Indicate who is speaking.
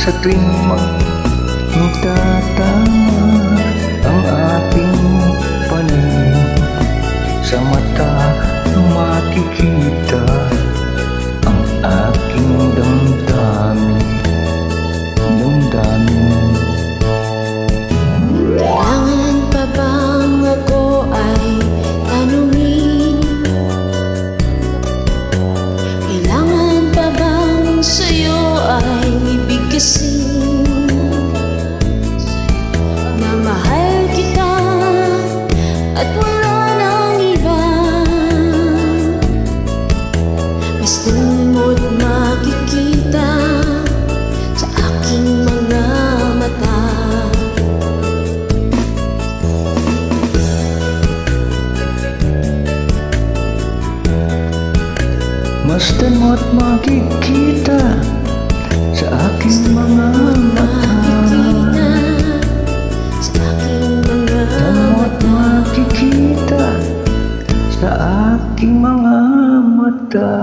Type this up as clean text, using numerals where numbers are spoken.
Speaker 1: sa tuwing magtatama ang ating paningin. Sa mata makikita ang aking damdamin.
Speaker 2: Kailangan pa bang ako ay tanungin? Kailangan pa bang sa'yo ay bigkasin na mahal kita at wala nang iba? Basta mo't makikita sa aking mga mata.
Speaker 1: Masdan mo't makikita sa aking mga mata. Makikita sa aking mga mata.